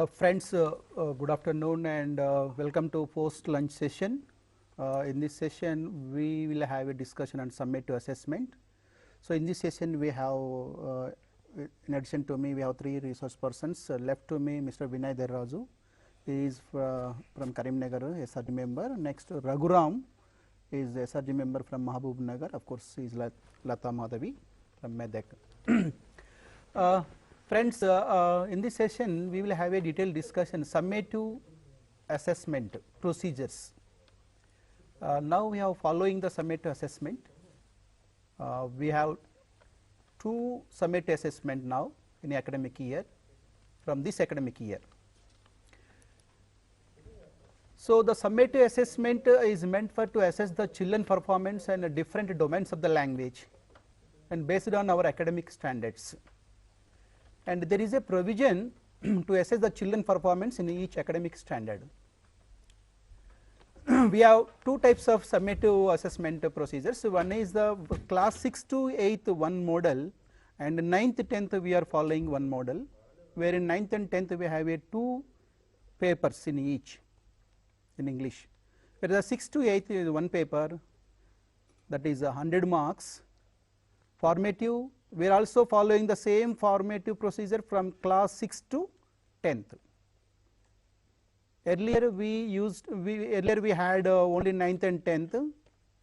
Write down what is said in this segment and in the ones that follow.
Friends, good afternoon and welcome to post lunch session. In this session we will have a discussion on summative assessment. So in this session we have in addition to me we have three resource persons. Left to me Mr. Vinay Derraju, he is from Karimnagar, SRG member. Next Raghuram is SRG member from Mahabubnagar, of course he is Lata Madhavi from Medak. Friends, in this session we will have a detailed discussion summative assessment procedures. Now we have following the summative assessment. We have two summative assessment now in the academic year from this academic year. So the summative assessment is meant for to assess the children performance in different domains of the language and based on our academic standards. And there is a provision to assess the children performance in each academic standard. We have two types of summative assessment procedures. One is the class 6 to 8th one model, and 9th 10th we are following one model, where in 9th and 10th we have a two papers in each in English. Whereas 6 to 8th is one paper, that is 100 marks. Formative, we are also following the same formative procedure from class 6 to 10th. Earlier we had only 9th and 10th,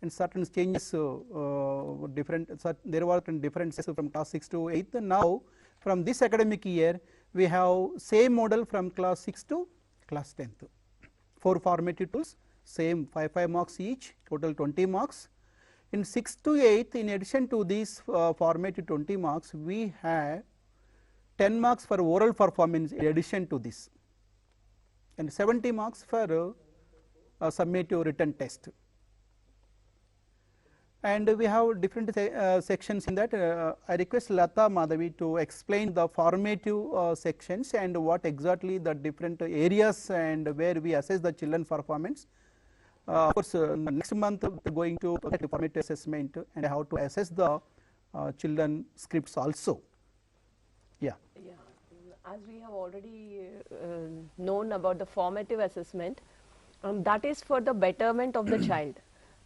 and certain changes there were differences from class 6 to 8th. Now from this academic year we have same model from class 6 to class 10th. 4 formative tools, same 5 marks each, total 20 marks. In 6th to 8th, in addition to these formative 20 marks, we have 10 marks for oral performance in addition to this, and 70 marks for summative written test. And we have different sections in that. I request Lata Madhavi to explain the formative sections and what exactly the different areas and where we assess the children performance. Of course, next month we are going to the formative assessment and how to assess the children scripts also. Yeah. Yeah, as we have already known about the formative assessment, that is for the betterment of the child.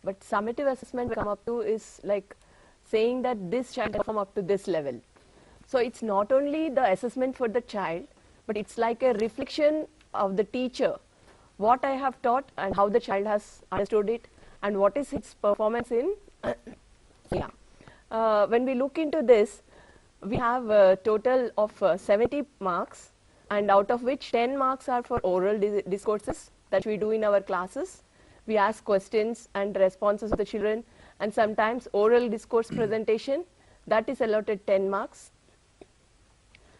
But summative assessment we come up to is like saying that this child can come up to this level. So it's not only the assessment for the child, but it's like a reflection of the teacher, what I have taught and how the child has understood it and what is its performance in. When we look into this, we have a total of 70 marks, and out of which 10 marks are for oral discourses that we do in our classes. We ask questions and responses of the children, and sometimes oral discourse presentation, that is allotted 10 marks.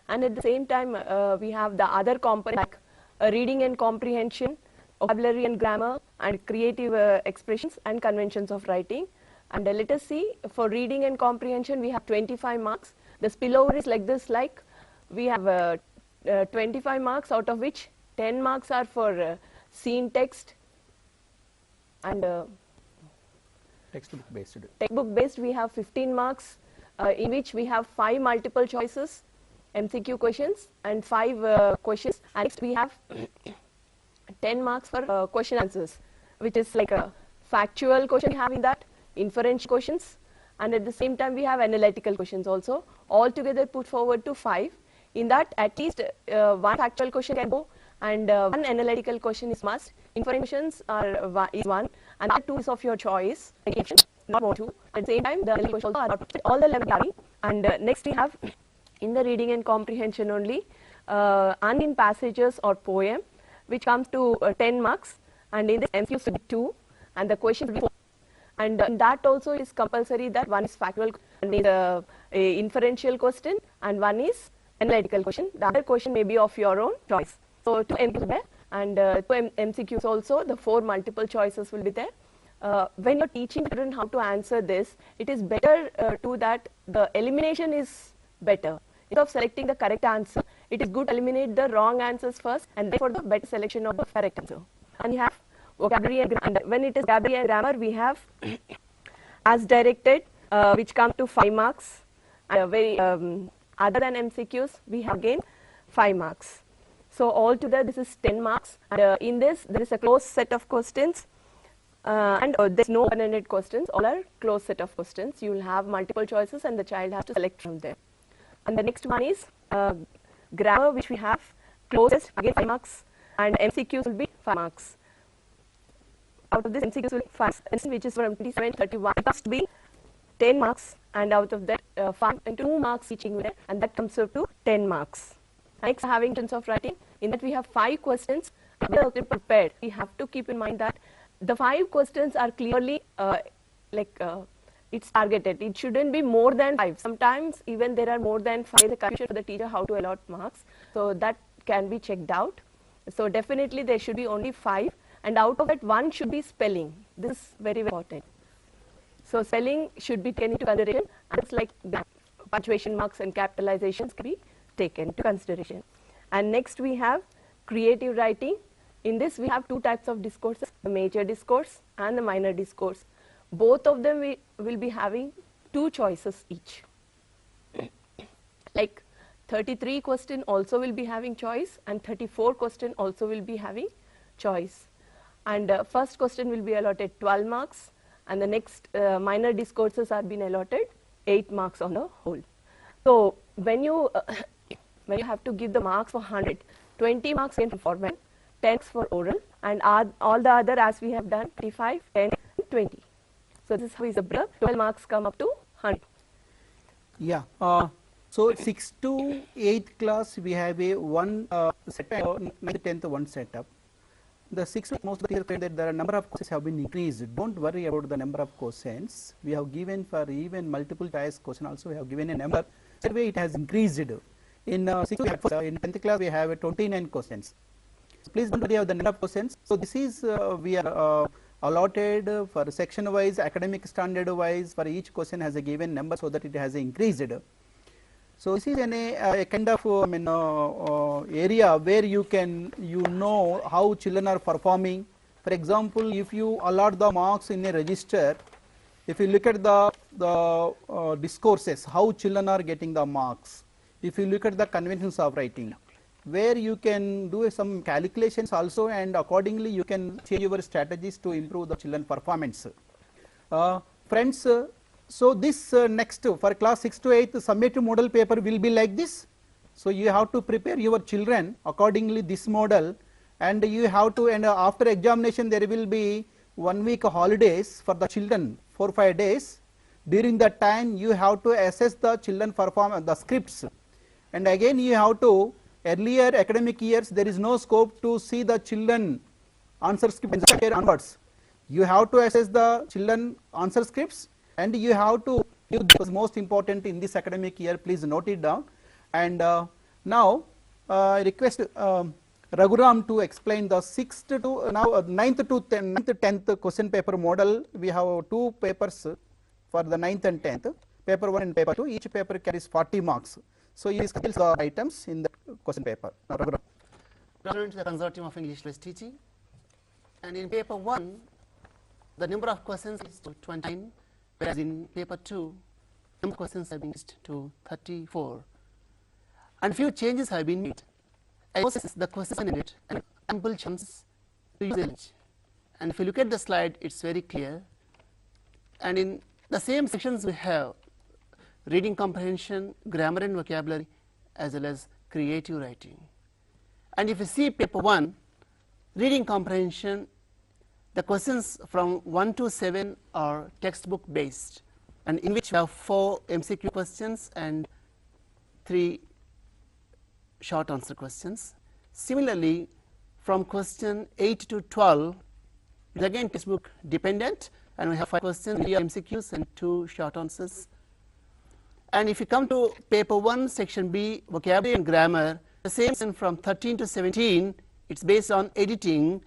And at the same time we have the other component like reading and comprehension, vocabulary and grammar, and creative expressions and conventions of writing. And let us see, for reading and comprehension we have 25 marks. The spillover is like this, like we have 25 marks, out of which 10 marks are for scene text and Textbook based. Textbook based we have 15 marks, in which we have 5 multiple choices MCQ questions and 5 questions, and next we have 10 marks for question answers, which is like a factual question we have in that, inferential questions, and at the same time we have analytical questions also, all together put forward to 5. In that at least one factual question can go, and one analytical question is must. Informations is one, and that 2 is of your choice, not more 2. At the same time the analytical questions also are all the level carry. And next we have in the reading and comprehension only unnamed passages or poem, which comes to 10 marks, and in this MCQs to be 2 and the questions will be 4. And that also is compulsory that one is factual and is a inferential question, and one is analytical question. The other question may be of your own choice. So 2 MCQs there, and 2 MCQs also, the 4 multiple choices will be there. When you're teaching children how to answer this, it is better to that the elimination is better. Instead of selecting the correct answer, it is good to eliminate the wrong answers first, and then for the better selection of the correct answer. And you have vocabulary and grammar. And when it is vocabulary and grammar, we have as directed, which come to 5 marks. Other than MCQs, we have again 5 marks. So altogether this is 10 marks, and in this there is a closed set of questions, and there's no open-ended questions, all are closed set of questions. You will have multiple choices and the child has to select from there. And the next one is grammar, which we have closed test, again 5 marks, and MCQs will be 5 marks. Out of this MCQs will be 5, which is from 27 to 31, it comes to be 10 marks, and out of that 5 and 2 marks each in there, and that comes up to 10 marks. Next, having terms of writing, in that we have 5 questions. We are prepared. We have to keep in mind that the 5 questions are clearly it's targeted. It shouldn't be more than 5. Sometimes even there are more than 5. The confusion for the teacher how to allot marks. So that can be checked out. So definitely there should be only 5, and out of that 1 should be spelling. This is very, very important. So spelling should be taken into consideration, and it's like punctuation marks and capitalizations can be taken into consideration. And next we have creative writing. In this we have 2 types of discourses, the major discourse and the minor discourse. Both of them we will be having 2 choices each. Like 33 question also will be having choice, and 34 question also will be having choice. And first question will be allotted 12 marks, and the next minor discourses are being allotted 8 marks on the whole. So when you have to give the marks for 100, 20 marks in formal, 10 for oral, and all the other as we have done 35, 10, 20. So this is how is the breakup. 12 marks come up to 100. Yeah. So 6th to 8th class we have a one setup, 9th, 10th one setup. The 6th, most of the teachers say that the number of questions have been increased. Don't worry about the number of questions. We have given for even multiple choice question also we have given a number. That way it has increased. In 6th, in 10th class we have 29 questions. So please don't worry about the number of questions. So this is we are allotted for section wise, academic standard wise, for each question has a given number so that it has increased. So this is a kind of area where you know how children are performing. For example, if you allot the marks in a register, if you look at the discourses, how children are getting the marks. If you look at the conventions of writing, where you can do some calculations also, and accordingly you can change your strategies to improve the children performance. Friends, so this next for class 6 to 8 summative model paper will be like this. So you have to prepare your children accordingly this model, and you have to, and after examination there will be 1 week holidays for the children, 4-5 days. During that time you have to assess the children performance, the scripts, and again you have to, earlier academic years there is no scope to see the children answer scripts onwards. You have to assess the children answer scripts, and you have to give this most important in this academic year. Please note it down. And now I request Raghuram to explain the 6th to now 9th to 10th question paper model. We have 2 papers for the 9th and 10th, paper 1 and paper 2. Each paper carries 40 marks. So you discuss the items in the question paper. Now, Raghuram. Return to the consortium of English language teaching, and in paper 1 the number of questions is to 29, whereas in paper 2 number of questions have been increased to 34, and few changes have been made. The questions in it and ample chances to use it. And if you look at the slide, it's very clear. And in the same sections we have reading comprehension, grammar and vocabulary, as well as creative writing. And if you see paper 1, reading comprehension, the questions from 1 to 7 are textbook based, and in which we have 4 MCQ questions and 3 short answer questions. Similarly, from question 8 to 12 is again textbook dependent, and we have 5 questions, 3 MCQs and 2 short answers. And if you come to paper 1 section B, vocabulary and grammar, the same from 13 to 17, it's based on editing,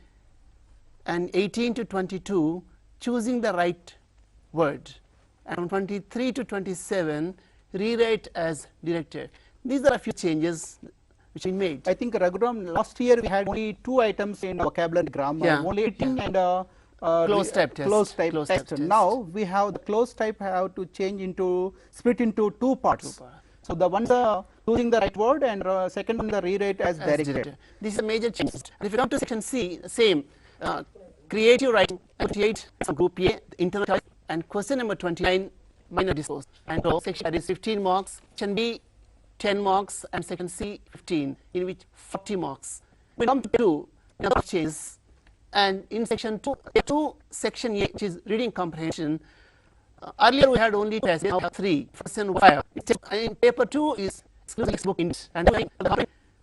and 18 to 22 choosing the right word, and from 23 to 27 rewrite as directed. These are a few changes which we made. I think Raghuram, last year we had only 2 items in vocabulary and grammar, only editing and closed type test. Now we have the closed type have to change into split into 2 parts. So the ones choosing the right word, and second one the rewrite as directed. This is a major change. And if you come to section C, same creative writing 28 from group A, internal choice, and question number 29 minor discourse. And so section that is 15 marks, section B 10 marks, and section C 15, in which 40 marks. We come to 2 number of changes, and in section 2 section A, which is reading comprehension. Earlier we had only 2 passages, now we have 3. First and 5. In paper 2 is exclusive textbook English, and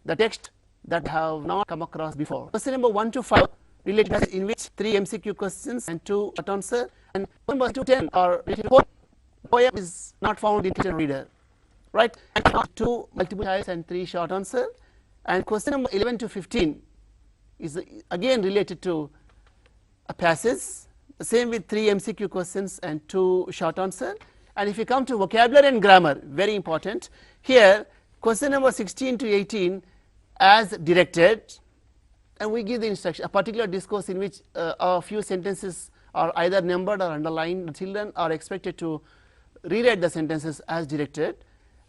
the text that have not come across before. Question number 1 to 5 related passage, in which 3 MCQ questions and 2 short answer, and number 2 to 10 are related to poem is not found in teacher reader, right? And 2 multiple choice and 3 short answer, and question number 11 to 15 is again related to a passage. The same with 3 MCQ questions and 2 short answer. And if you come to vocabulary and grammar, very important. Here, question number 16 to 18 as directed, and we give the instruction, a particular discourse in which a few sentences are either numbered or underlined. The children are expected to rewrite the sentences as directed.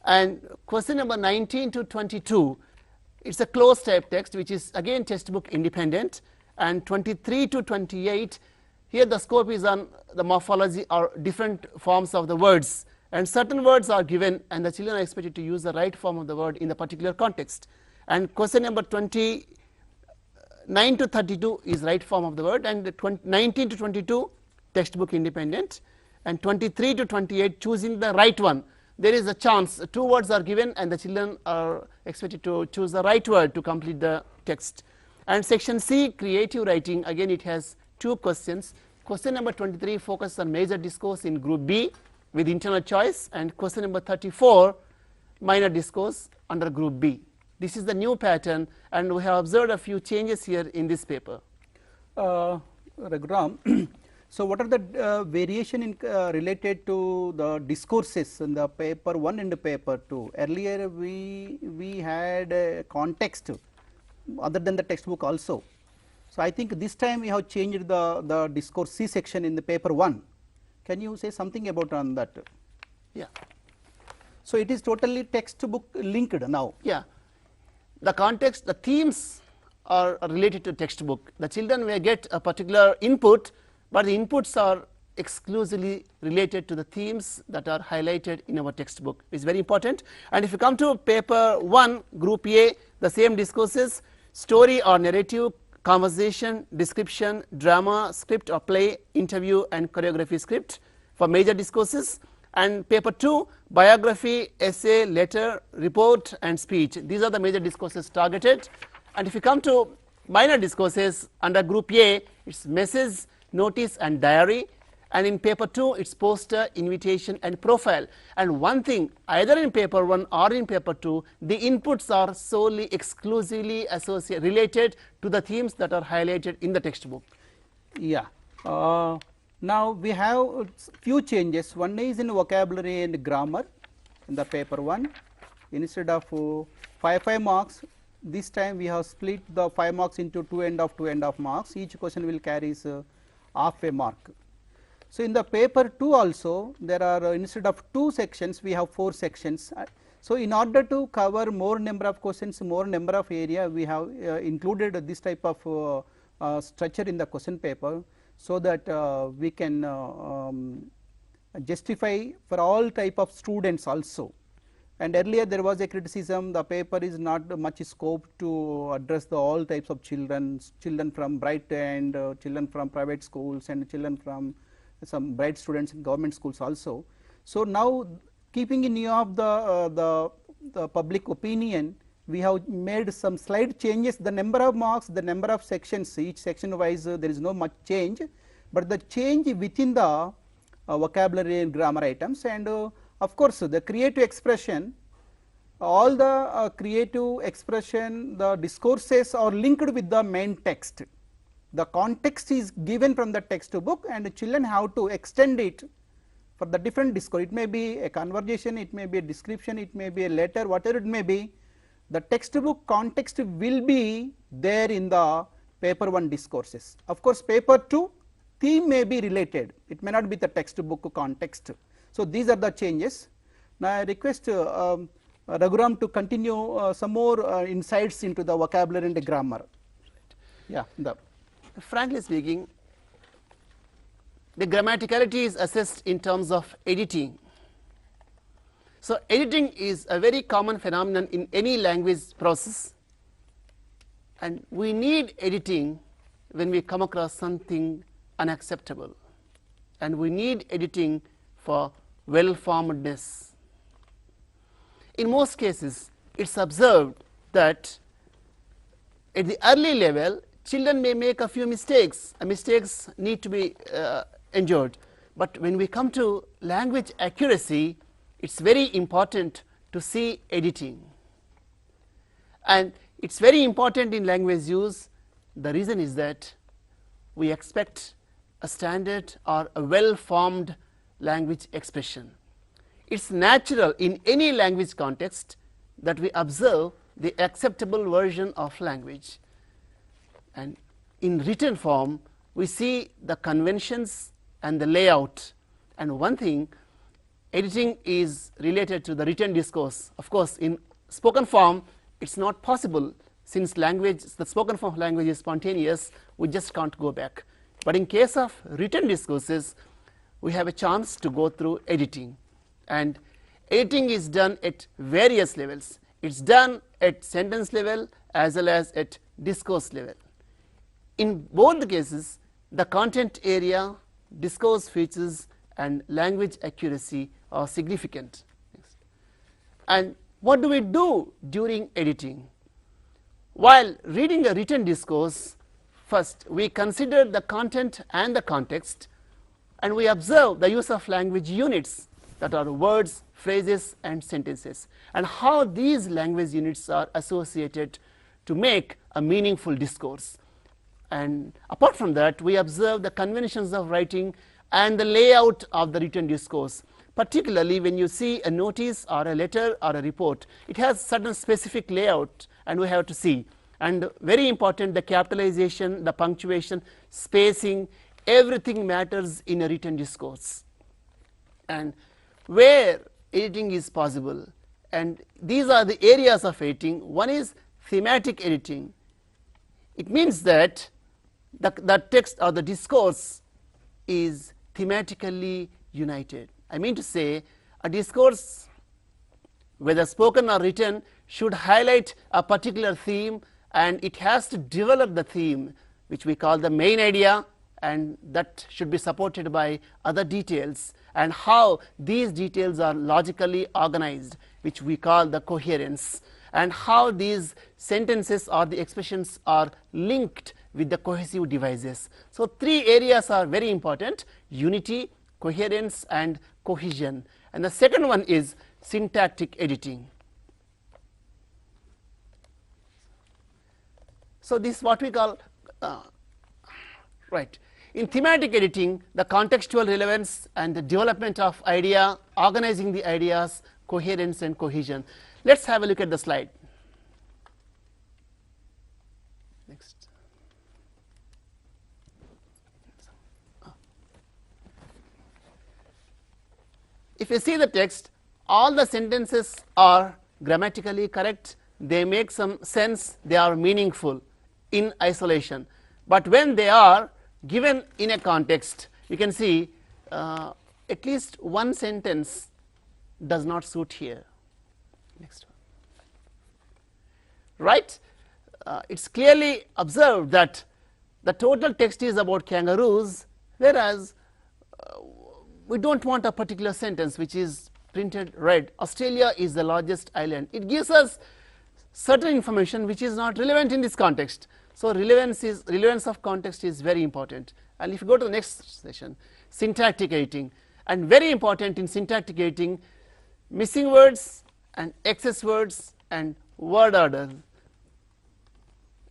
And question number 19 to 22, it's a closed type text, which is again textbook independent. And 23 to 28, here the scope is on the morphology or different forms of the words, and certain words are given, and the children are expected to use the right form of the word in the particular context. And question number 29 to 32 is right form of the word, and 19 to 22 textbook independent, and 23 to 28 choosing the right one. There is a chance 2 words are given, and the children are expected to choose the right word to complete the text. And section C, creative writing, again it has 2 questions. Question number 23 focuses on major discourse in group B with internal choice, and question number 34 minor discourse under group B. This is the new pattern, and we have observed a few changes here in this paper. Raghuram, so what are the variation in related to the discourses in the paper 1 and the paper 2? Earlier we had a context other than the textbook also. So I think this time we have changed the discourse C section in the paper 1. Can you say something about on that? Yeah. So it is totally textbook linked now. Yeah. The context, the themes are related to textbook. The children may get a particular input, but the inputs are exclusively related to the themes that are highlighted in our textbook. It's very important. And if you come to paper 1, group A, the same discourses, story or narrative, conversation, description, drama, script or play, interview and choreography script for major discourses. And paper 2, biography, essay, letter, report and speech. These are the major discourses targeted. And if you come to minor discourses under group A, it's message, notice and diary. And in paper 2, it's poster, invitation and profile. And one thing, either in paper 1 or in paper 2, the inputs are solely exclusively related to the themes that are highlighted in the textbook. Yeah. Now we have few changes. One is in vocabulary and grammar in the paper 1. Instead of 5 marks, this time we have split the 5 marks into 2.5 marks. Each question will carry half a mark. So in the paper 2 also, there are instead of 2 sections, we have 4 sections. So in order to cover more number of questions, more number of area, we have included this type of structure in the question paper, so that we can justify for all type of students also. And earlier there was a criticism, the paper is not much scope to address the all types of children from bright and children from private schools and children from some bright students in government schools also. So now, keeping in view of the public opinion, we have made some slight changes. The number of marks, the number of sections, each section wise there is no much change, but the change within the vocabulary and grammar items. And of course, the creative expression, all the creative expression, the discourses are linked with the main text. The context is given from the textbook, and the children have to extend it for the different discourse. It may be a conversation, it may be a description, it may be a letter, whatever it may be. The textbook context will be there in the paper 1 discourses. Of course, paper 2 theme may be related, it may not be the textbook context. So these are the changes. Now I request Raghuram to continue some more insights into the vocabulary and the grammar. Yeah, frankly speaking, the grammaticality is assessed in terms of editing. So, editing is a very common phenomenon in any language process, and we need editing when we come across something unacceptable, and we need editing for well formedness. In most cases, it is observed that at the early level children may make a few mistakes, mistakes need to be endured, but when we come to language accuracy, it is very important to see editing, and it is very important in language use. The reason is that we expect a standard or a well formed language expression. It is natural in any language context that we observe the acceptable version of language, and in written form we see the conventions and the layout, and one thing, editing is related to the written discourse. Of course, in spoken form it is not possible, since language, the spoken form of language is spontaneous, we just can't go back, but in case of written discourses we have a chance to go through editing, and editing is done at various levels. It is done at sentence level as well as at discourse level. In both the cases, the content area, discourse features and language accuracy are significant. And what do we do during editing? While reading a written discourse, first we consider the content and the context, and we observe the use of language units, that are words, phrases and sentences, and how these language units are associated to make a meaningful discourse. And apart from that, we observe the conventions of writing and the layout of the written discourse. Particularly when you see a notice or a letter or a report, it has certain specific layout and we have to see, and very important, the capitalization, the punctuation, spacing, everything matters in a written discourse. And where editing is possible, and these are the areas of editing. One is thematic editing. It means that the text or the discourse is thematically united. I mean to say, a discourse, whether spoken or written, should highlight a particular theme, and it has to develop the theme, which we call the main idea, and that should be supported by other details, and how these details are logically organized, which we call the coherence, and how these sentences or the expressions are linked with the cohesive devices. So, three areas are very important: unity, coherence and cohesion. And the second one is syntactic editing. So, this is what we call right. In thematic editing, the contextual relevance and the development of idea, organizing the ideas, coherence and cohesion. Let us have a look at the slide. Next. If you see the text, all the sentences are grammatically correct, they make some sense, they are meaningful in isolation, but when they are given in a context, you can see at least one sentence does not suit here. Next one. Right? It is clearly observed that the total text is about kangaroos, whereas we do not want a particular sentence which is printed red. Australia is the largest island. It gives us certain information which is not relevant in this context. So, relevance of context is very important. And if you go to the next session, syntactic editing, and very important in syntactic editing, missing words and excess words and word order.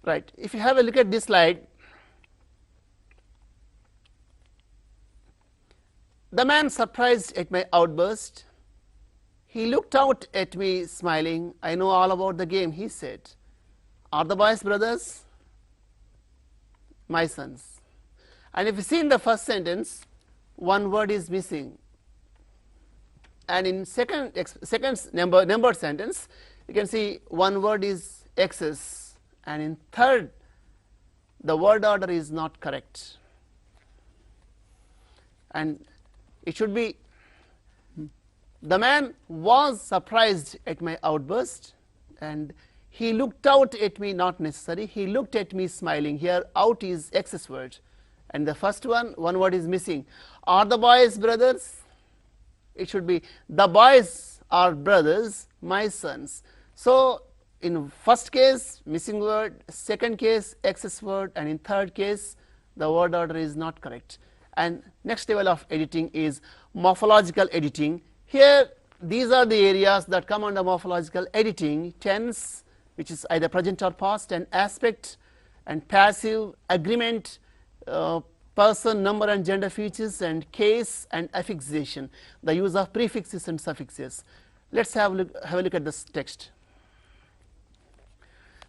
Right. If you have a look at this slide, the man surprised at my outburst. He looked out at me smiling. I know all about the game, he said. Are the boys brothers? My sons. And if you see in the first sentence, one word is missing. and in second numbered sentence, you can see one word is excess, and in third the word order is not correct, and it should be the man was surprised at my outburst, and he looked out at me, not necessary, he looked at me smiling. Here out is excess word, and the first one word is missing. Are the boys brothers? It should be the boys are brothers, my sons. So in first case missing word, second case excess word, and in third case the word order is not correct. And next level of editing is morphological editing. Here these are the areas that come under morphological editing: tense, which is either present or past, and aspect, and passive, agreement, person, number and gender features, and case, and affixation, the use of prefixes and suffixes. Let's have a look at this text.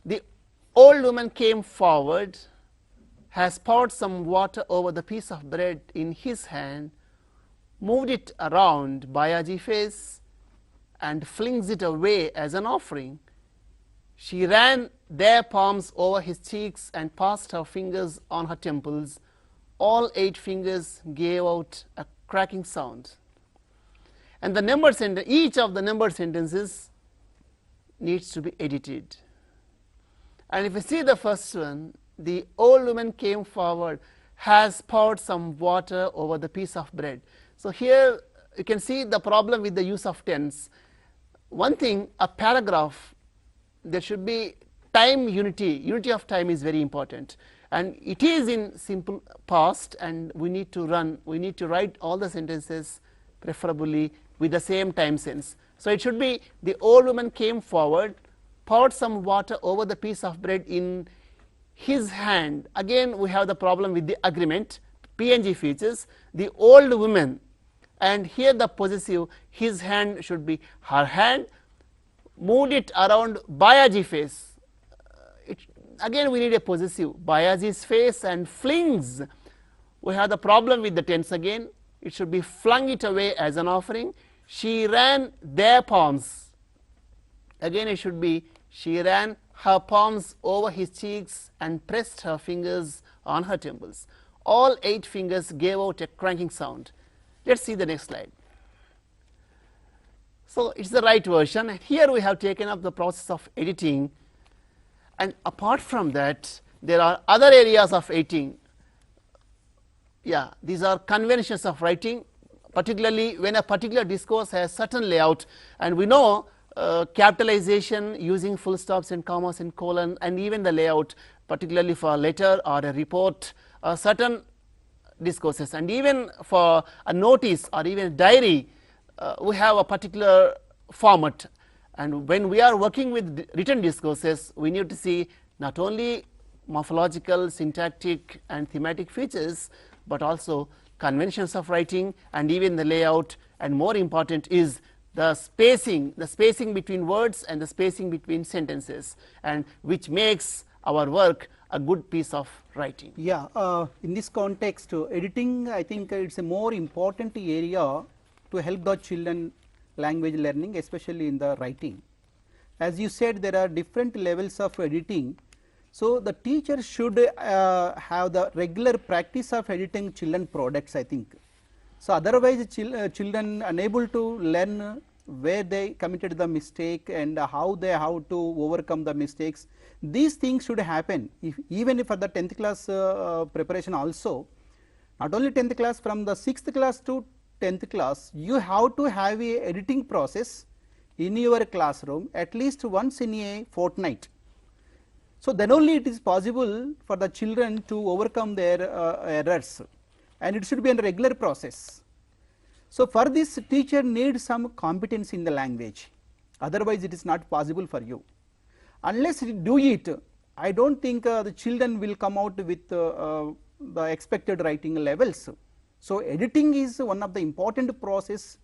The old woman came forward, has poured some water over the piece of bread in his hand, moved it around Bayaji's face, and flings it away as an offering. She ran their palms over his cheeks and passed her fingers on her temples. All 8 fingers gave out a cracking sound. And the numbered sentence, each of the numbered sentences needs to be edited. And if you see the first one, the old woman came forward, has poured some water over the piece of bread. So here you can see the problem with the use of tense. One thing, a paragraph, there should be time unity of time is very important, and it is in simple past, and we need to write all the sentences preferably with the same time sense. So it should be the old woman came forward, poured some water over the piece of bread in his hand. Again we have the problem with the agreement, PNG features, the old woman, and here the possessive, his hand should be her hand, moved it around Bayaji's face. Again we need a possessive, Bayaji's face, and flings. We have the problem with the tense again. It should be flung it away as an offering. She ran their palms. Again it should be she ran her palms over his cheeks and pressed her fingers on her temples. All 8 fingers gave out a cranking sound. Let's see the next slide. So it's the right version, and here we have taken up the process of editing, and apart from that there are other areas of editing. Yeah, these are conventions of writing, particularly when a particular discourse has certain layout, and we know capitalization using full stops and commas and colon, and even the layout, particularly for a letter or a report, certain discourses, and even for a notice or even a diary, we have a particular format. And when we are working with written discourses, we need to see not only morphological, syntactic and thematic features, but also conventions of writing and even the layout, and more important is the spacing between words and the spacing between sentences, and which makes our work a good piece of writing. Yeah, in this context, editing, I think it's a more important area to help the children language learning, especially in the writing. As you said, there are different levels of editing. So the teacher should have the regular practice of editing children products, I think. So otherwise children unable to learn where they committed the mistake and how to overcome the mistakes. These things should happen even if for the 10th class preparation also. Not only 10th class, from the 6th class to 10th class, you have to have a editing process in your classroom at least once in a fortnight. So then only it is possible for the children to overcome their errors, and it should be a regular process. So for this, teacher needs some competence in the language, otherwise it is not possible for you. Unless you do it, I don't think the children will come out with the expected writing levels. So editing is one of the important process.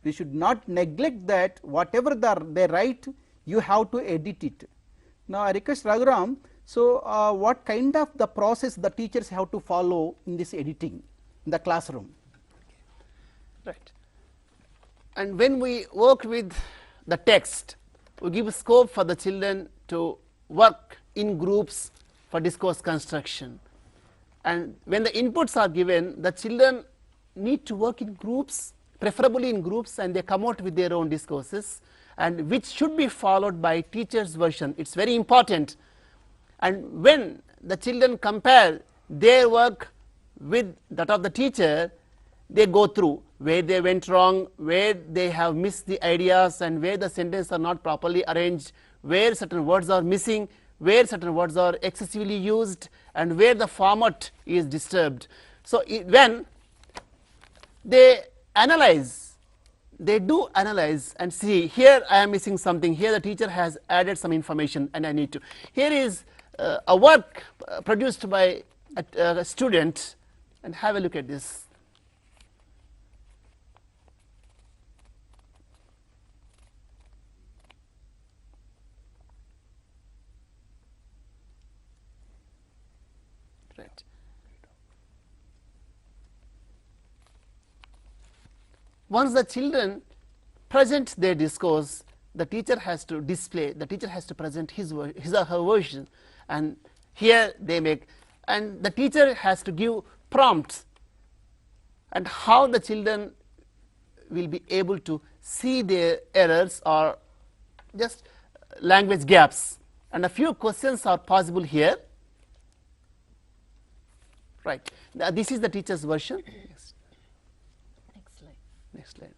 We should not neglect that. Whatever they write, you have to edit it. Now I request Raghuram, so what kind of the process the teachers have to follow in this editing in the classroom? Right. And when we work with the text, we give scope for the children to work in groups for discourse construction. And when the inputs are given, the children need to work in groups, preferably in groups, and they come out with their own discourses, and which should be followed by teacher's version. It's very important. And when the children compare their work with that of the teacher, they go through where they went wrong, where they have missed the ideas, and where the sentences are not properly arranged, where certain words are missing, where certain words are excessively used, and where the format is disturbed. So when they analyze, they do analyze and see, here I am missing something, here the teacher has added some information and I need to. Here is a work produced by a student, and have a look at this. Right. Once the children present their discourse, the teacher has to display, the teacher has to present his or her version, and here they make, and the teacher has to give prompts, and how the children will be able to see their errors or just language gaps. And a few questions are possible here. Right. This is the teacher's version. Next slide. Next slide.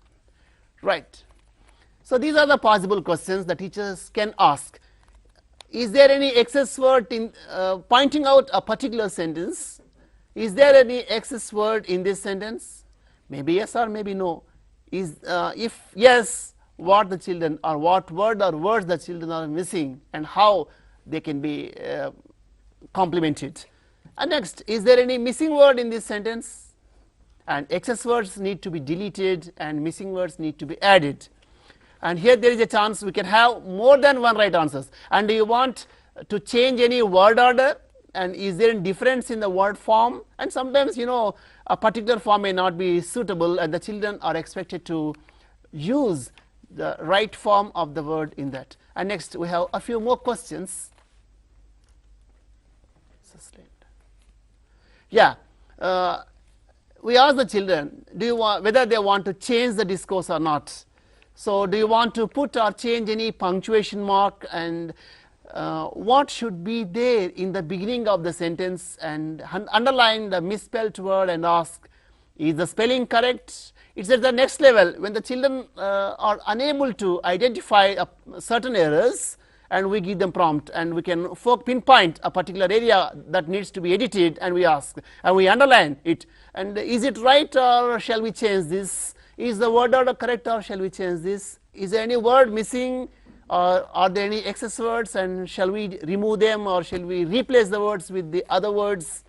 Right. So these are the possible questions the teachers can ask. Is there any excess word in pointing out a particular sentence? Is there any excess word in this sentence? Maybe yes or maybe no. Is if yes, what the children, or what word or words the children are missing, and how they can be complemented. And next, is there any missing word in this sentence? And excess words need to be deleted and missing words need to be added. And here there is a chance we can have more than one right answers. And do you want to change any word order? And is there a difference in the word form? And sometimes, you know, a particular form may not be suitable, and the children are expected to use the right form of the word in that. And next, we have a few more questions. Yeah, we ask the children, do you want, whether they want to change the discourse or not. So do you want to put or change any punctuation mark, and what should be there in the beginning of the sentence, and underline the misspelled word and ask, is the spelling correct? It's at the next level when the children are unable to identify certain errors, and we give them prompt, and we can pinpoint a particular area that needs to be edited, and we ask, and we underline it, and is it right, or shall we change this? Is the word order correct, or shall we change this? Is there any word missing, or are there any excess words, and shall we remove them, or shall we replace the words with the other words?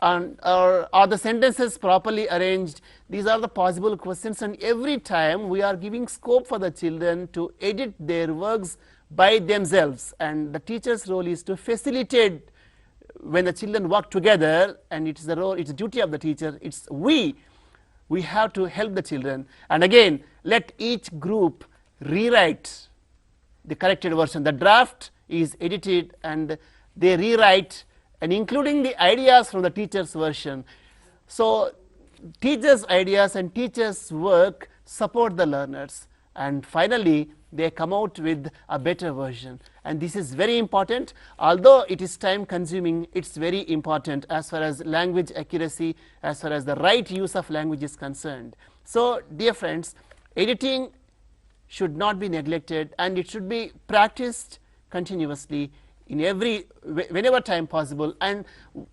And or are the sentences properly arranged? These are the possible questions, and every time we are giving scope for the children to edit their works by themselves, and the teacher's role is to facilitate when the children work together, and it's the role, it's the duty of the teacher. It's we have to help the children, and again, let each group rewrite the corrected version. The draft is edited and they rewrite, and including the ideas from the teacher's version. So teachers' ideas and teachers' work support the learners, and finally they come out with a better version. And this is very important. Although it is time consuming, it's very important as far as language accuracy, as far as the right use of language is concerned. So dear friends, editing should not be neglected, and it should be practiced continuously in whenever time possible. And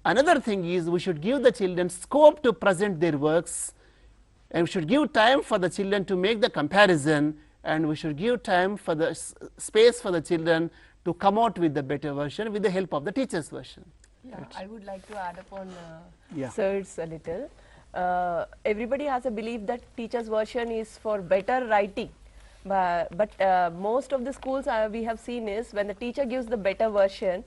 another thing is, we should give the children scope to present their works, and we should give time for the children to make the comparison, and we should give time for the space for the children to come out with the better version with the help of the teacher's version. Yeah, right. I would like to add upon yeah. SCERTs a little. Everybody has a belief that teacher's version is for better writing. But most of the schools we have seen is, when the teacher gives the better version,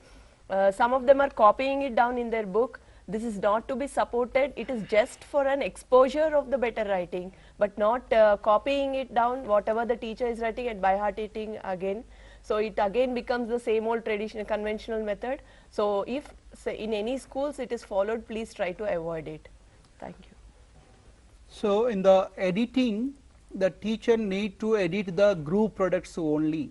some of them are copying it down in their book. This is not to be supported, it is just for an exposure of the better writing, but not copying it down whatever the teacher is writing and by hearting again. So it again becomes the same old traditional conventional method. So if say in any schools it is followed, please try to avoid it. Thank you. So in the editing, the teacher need to edit the group products only.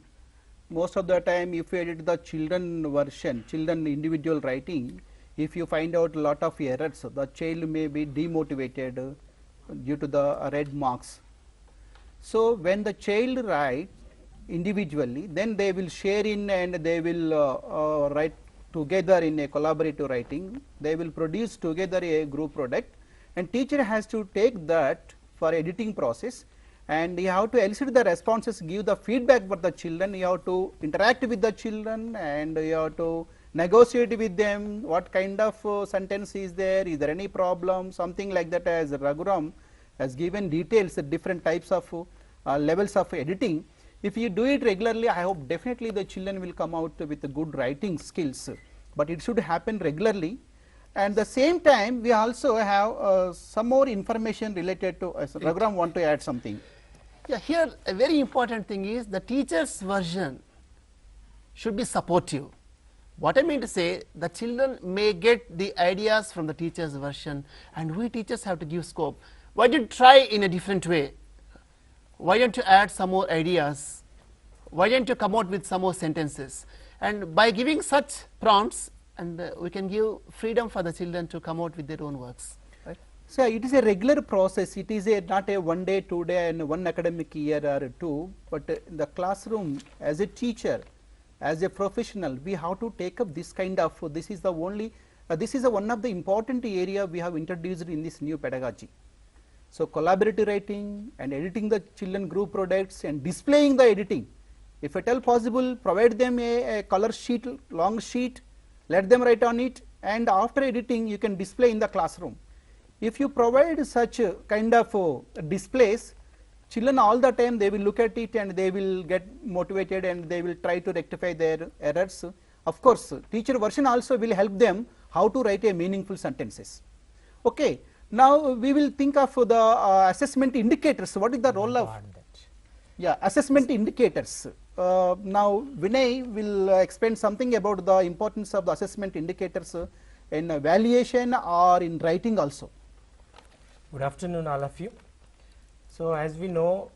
Most of the time if you edit the children version, children individual writing, if you find out a lot of errors, the child may be demotivated due to the red marks. So when the child writes individually, then they will share in and they will write together in a collaborative writing. They will produce together a group product, and teacher has to take that for editing process, and you have to elicit the responses, give the feedback for the children, you have to interact with the children, and you have to negotiate with them what kind of sentence is there any problem, something like that. As Raghuram has given details, different types of levels of editing. If you do it regularly, I hope definitely the children will come out with good writing skills, but it should happen regularly. And the same time we also have some more information related to Raghuram want to add something. Yeah, here a very important thing is the teacher's version should be supportive. What I mean to say, the children may get the ideas from the teacher's version, and we teachers have to give scope. Why don't you try in a different way? Why don't you add some more ideas? Why don't you come out with some more sentences? And by giving such prompts, and we can give freedom for the children to come out with their own works. Right? So it is a regular process. It is not a 1 day, 2 day, and 1 academic year or 2. But in the classroom, as a teacher, as a professional, we have to take up this kind of. This is the only. This is one of the important area we have introduced in this new pedagogy. So collaborative writing and editing the children group products and displaying the editing. If at all possible, provide them a color sheet, long sheet, let them write on it, and after editing you can display in the classroom. If you provide such kind of displays, children all the time they will look at it and they will get motivated and they will try to rectify their errors. Of course, teacher version also will help them how to write a meaningful sentences. Okay. Now we will think of the assessment indicators. What is the role of assessment indicators? Now Vinay will explain something about the importance of the assessment indicators in evaluation or in writing also. Good afternoon all of you. So as we know,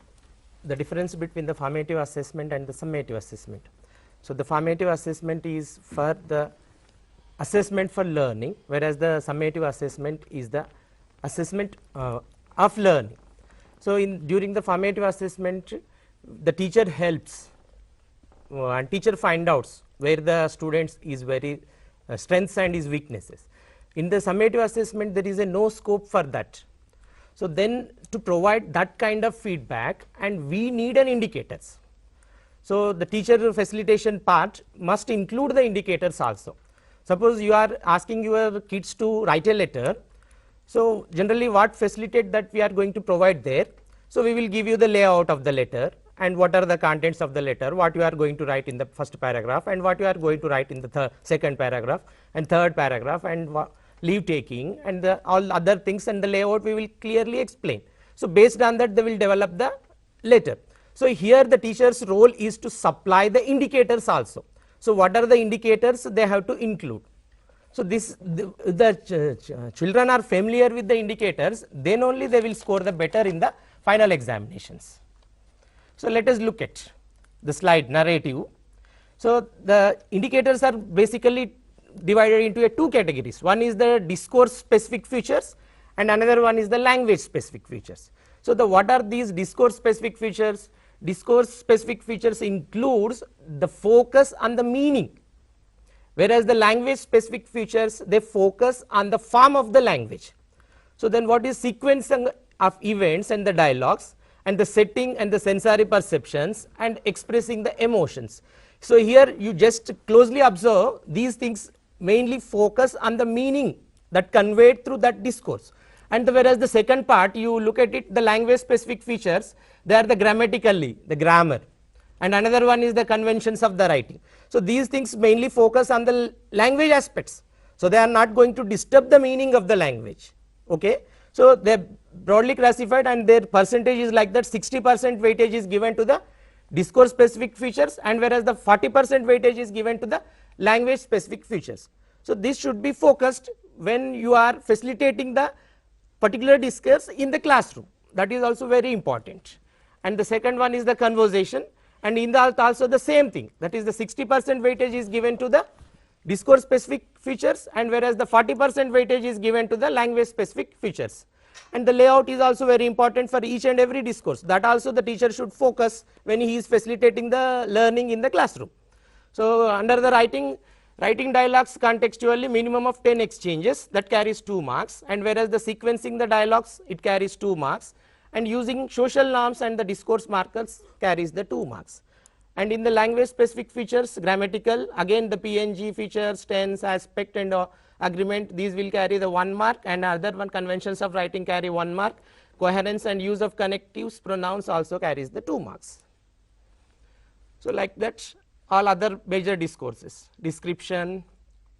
the difference between the formative assessment and the summative assessment. So the formative assessment is for the assessment for learning, whereas the summative assessment is the assessment of learning. So during the formative assessment, the teacher helps and teacher find out where the students is very strengths and his weaknesses. In the summative assessment, there is a no scope for that. So then to provide that kind of feedback, and we need an indicators. So the teacher facilitation part must include the indicators also. Suppose you are asking your kids to write a letter. So generally what facilitate that we are going to provide there. So we will give you the layout of the letter and what are the contents of the letter, what you are going to write in the first paragraph and what you are going to write in the second paragraph and third paragraph, and leave taking and all other things, and the layout we will clearly explain. So based on that they will develop the letter. So here the teacher's role is to supply the indicators also. So what are the indicators they have to include? So this the children are familiar with the indicators, then only they will score the better in the final examinations. So let us look at the slide narrative. So the indicators are basically divided into two categories. One is the discourse specific features and another one is the language specific features. So the what are these discourse specific features? Discourse specific features includes the focus on the meaning, whereas the language specific features they focus on the form of the language. So then what is sequence of events and the dialogues and the setting and the sensory perceptions and expressing the emotions. So here you just closely observe these things mainly focus on the meaning that conveyed through that discourse, and whereas the second part you look at it, the language specific features, they are the grammatically, the grammar, and another one is the conventions of the writing. So these things mainly focus on the language aspects. So they are not going to disturb the meaning of the language. Okay. So they are broadly classified, and their percentage is like that. 60% weightage is given to the discourse specific features, and whereas the 40% weightage is given to the language specific features. So this should be focused when you are facilitating the particular discourse in the classroom. That is also very important. And the second one is the conversation, and in that also the same thing, that is the 60% weightage is given to the discourse specific features, and whereas the 40% weightage is given to the language specific features. And the layout is also very important for each and every discourse, that also the teacher should focus when he is facilitating the learning in the classroom. So under the writing dialogues contextually, minimum of 10 exchanges, that carries 2 marks, and whereas the sequencing the dialogues, it carries 2 marks, and using social norms and the discourse markers carries the 2 marks. And in the language specific features, grammatical, again the PNG features, tense, aspect and agreement, these will carry the 1 mark, and other one conventions of writing carry 1 mark. Coherence and use of connectives, pronouns also carries the 2 marks. So like that, all other major discourses, description,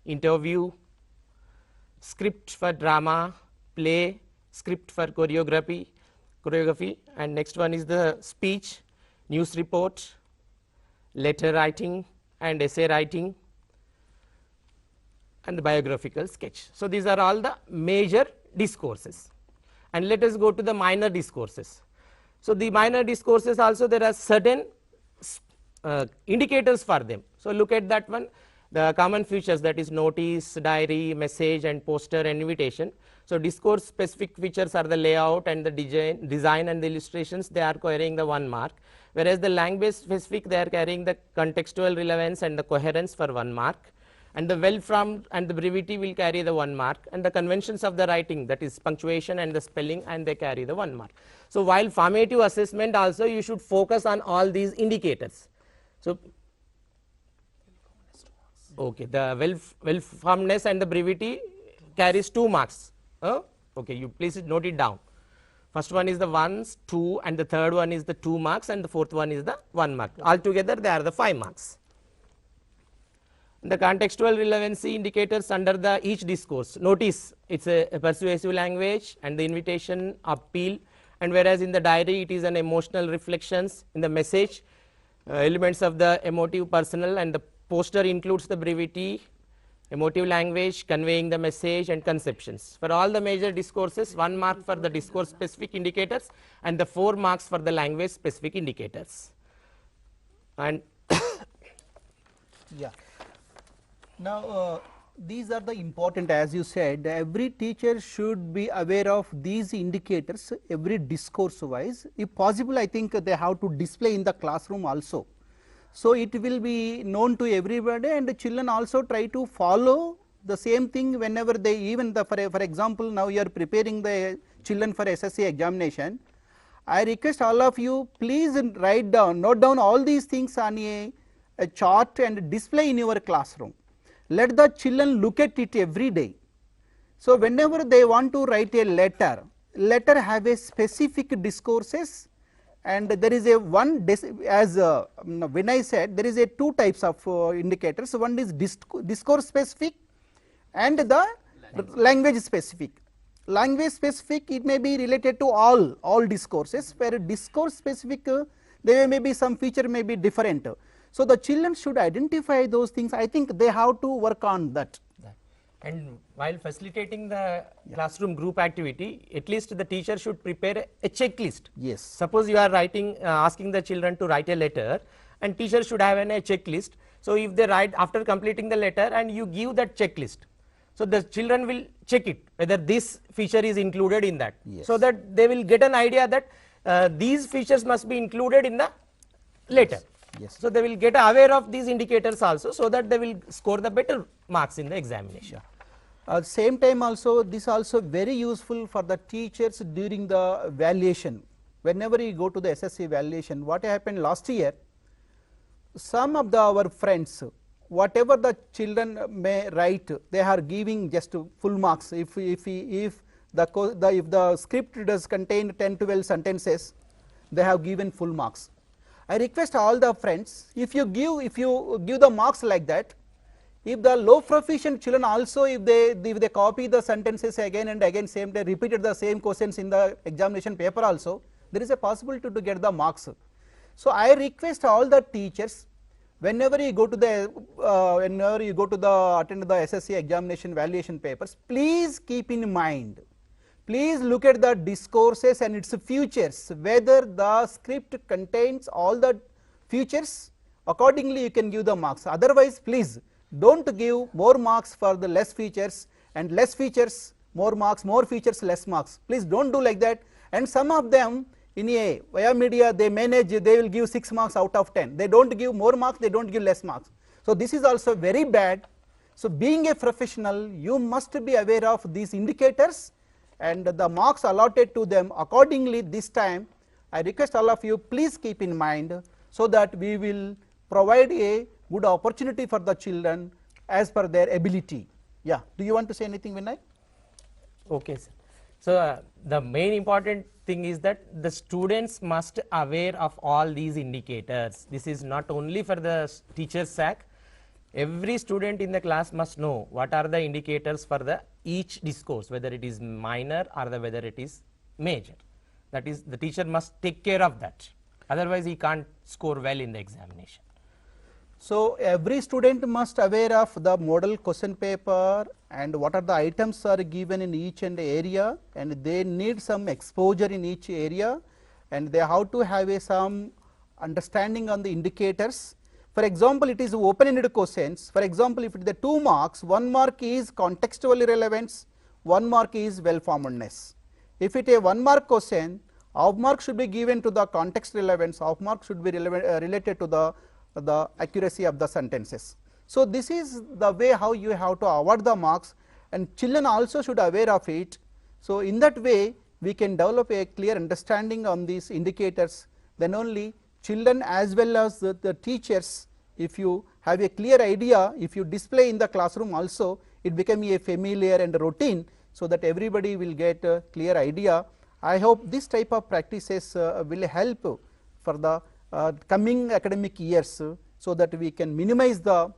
interview, script for drama, play, script for choreography, and next one is the speech, news report, letter writing and essay writing, and the biographical sketch. So these are all the major discourses, and let us go to the minor discourses. So the minor discourses also, there are certain indicators for them. So look at that one, the common features, that is notice, diary, message and poster and invitation. So discourse specific features are the layout and the design and the illustrations, they are carrying the 1 mark, whereas the language specific, they are carrying the contextual relevance and the coherence for 1 mark, and the well formed and the brevity will carry the 1 mark, and the conventions of the writing, that is punctuation and the spelling, and they carry the 1 mark. So while formative assessment also, you should focus on all these indicators. So okay, the well formedness and the brevity carries 2 marks. Okay, you please note it down. First one is the 1s, 2, and the third one is the 2 marks, and the fourth one is the 1 mark. Altogether they are the 5 marks. The contextual relevancy indicators under the each discourse. Notice it's a persuasive language, and the invitation, appeal, and whereas in the diary it is an emotional reflections. In the message, elements of the emotive, personal, and the poster includes the brevity, emotive language, conveying the message and conceptions. For all the major discourses, 1 mark for the discourse specific indicators and the 4 marks for the language specific indicators. And yeah. Now these are the important, as you said, every teacher should be aware of these indicators every discourse wise. If possible, I think they have to display in the classroom also. So it will be known to everybody, and the children also try to follow the same thing whenever they, even the, for example, now you are preparing the children for SSC examination. I request all of you, please write down, note down all these things on a chart and display in your classroom. Let the children look at it every day. So whenever they want to write a letter have a specific discourses, and there is a one, as Vinay said, there is a 2 types of indicators. One is discourse specific and the language specific. Language specific, it may be related to all discourses, where discourse specific there may be some feature may be different. So the children should identify those things. I think they have to work on that. And while facilitating the classroom group activity, at least the teacher should prepare a checklist. Yes. Suppose you are writing, asking the children to write a letter, and teacher should have a checklist. So if they write after completing the letter and you give that checklist, so the children will check it whether this feature is included in that. Yes. So that they will get an idea that these features must be included in the letter. Yes. So they will get aware of these indicators also, so that they will score the better marks in the examination. Same time also, this also very useful for the teachers during the evaluation. Whenever you go to the SSC evaluation, what happened last year, some of our friends, whatever the children may write, they are giving just full marks. If the script does contain 10-12 sentences, they have given full marks. I request all the friends, if you give the marks like that, If the low proficient children also, if they copy the sentences again and again, same day repeated the same questions in the examination paper also, there is a possibility to get the marks. So I request all the teachers, whenever you go to the attend the SSC examination valuation papers, please keep in mind, please look at the discourses and its features, whether the script contains all the features, accordingly you can give the marks. Otherwise, please don't give more marks for the less features, and less features more marks, more features less marks. Please don't do like that. And some of them in a via media, they manage, they will give 6 marks out of 10. They don't give more marks, they don't give less marks. So this is also very bad. So being a professional, you must be aware of these indicators and the marks allotted to them accordingly. This time I request all of you, please keep in mind, so that we will provide a good opportunity for the children as per their ability. Yeah, do you want to say anything, Vinay? Okay, sir. So the main important thing is that the students must aware of all these indicators. This is not only for the teacher's sake. Every student in the class must know what are the indicators for the each discourse, whether it is minor or whether it is major. That is, the teacher must take care of that. Otherwise, he can't score well in the examination. So every student must aware of the model question paper and what are the items are given in each and area, and they need some exposure in each area, and they have to have some understanding on the indicators. For example, it is open-ended questions. For example, if it is the 2 marks, 1 mark is contextual relevance, 1 mark is well-formedness. If it is a 1 mark question, half mark should be given to the context relevance, half mark should be related to the accuracy of the sentences. So this is the way how you have to award the marks, and children also should aware of it. So in that way we can develop a clear understanding on these indicators. Then only children as well as the teachers, if you have a clear idea, if you display in the classroom also, it become a familiar and routine, so that everybody will get a clear idea. I hope this type of practices will help for the coming academic years, so that we can minimize the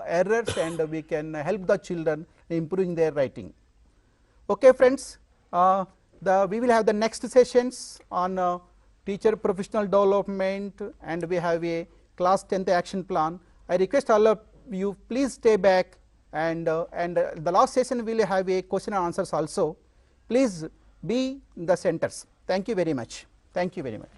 errors and we can help the children improving their writing. Okay friends, we will have the next sessions on teacher professional development, and we have a class 10th action plan. I request all of you, please stay back, and the last session we will have a question and answers also. Please be in the centers. Thank you very much. Thank you very much.